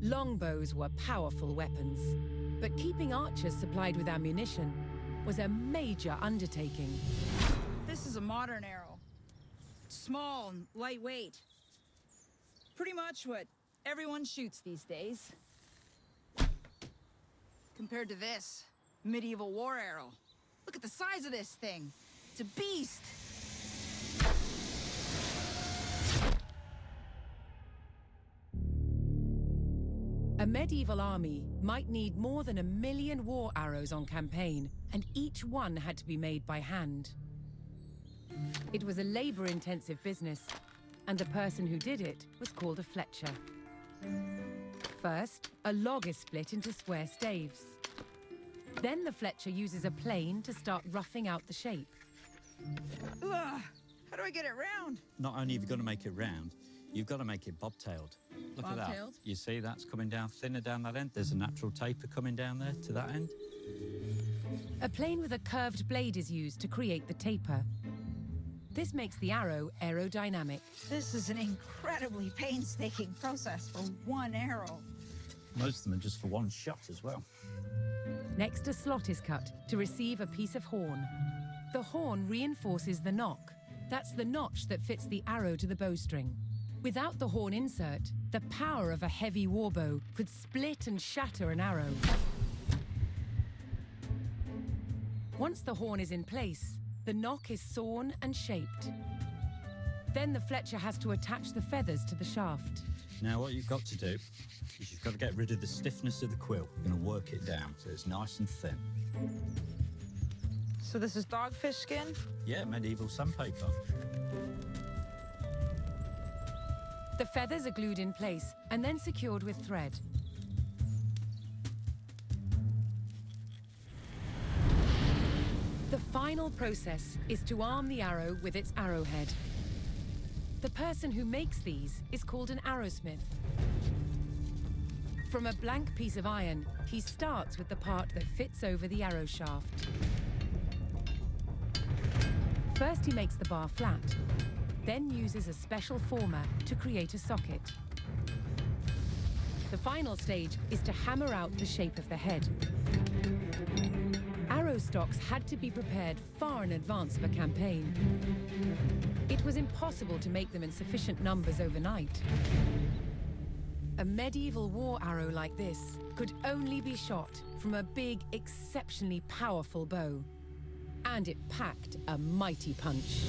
Longbows were powerful weapons, but keeping archers supplied with ammunition was a major undertaking. This is a modern arrow. It's small and lightweight. Pretty much what everyone shoots these days. Compared to this medieval war arrow. Look at the size of this thing. It's a beast. A medieval army might need more than 1 million war arrows on campaign, and each one had to be made by hand. It was a labor-intensive business, and the person who did it was called a fletcher. First, a log is split into square staves. Then the fletcher uses a plane to start roughing out the shape. Ugh, how do I get it round? Not only have you got to make it round, you've got to make it bobtailed. Look at that. Bobtailed? You see that's coming down thinner down that end? There's a natural taper coming down there to that end. A plane with a curved blade is used to create the taper. This makes the arrow aerodynamic. This is an incredibly painstaking process for one arrow. Most of them are just for one shot as well. Next, a slot is cut to receive a piece of horn. The horn reinforces the nock. That's the notch that fits the arrow to the bowstring. Without the horn insert, the power of a heavy warbow could split and shatter an arrow. Once the horn is in place, the nock is sawn and shaped. Then the fletcher has to attach the feathers to the shaft. Now what you've got to do is you've got to get rid of the stiffness of the quill. You're going to work it down so it's nice and thin. So this is dogfish skin? Yeah, medieval sandpaper. The feathers are glued in place and then secured with thread. The final process is to arm the arrow with its arrowhead. The person who makes these is called an arrowsmith. From a blank piece of iron, he starts with the part that fits over the arrow shaft. First, he makes the bar flat, then uses a special former to create a socket. The final stage is to hammer out the shape of the head. Arrow stocks had to be prepared far in advance of a campaign. It was impossible to make them in sufficient numbers overnight. A medieval war arrow like this could only be shot from a big, exceptionally powerful bow. And it packed a mighty punch.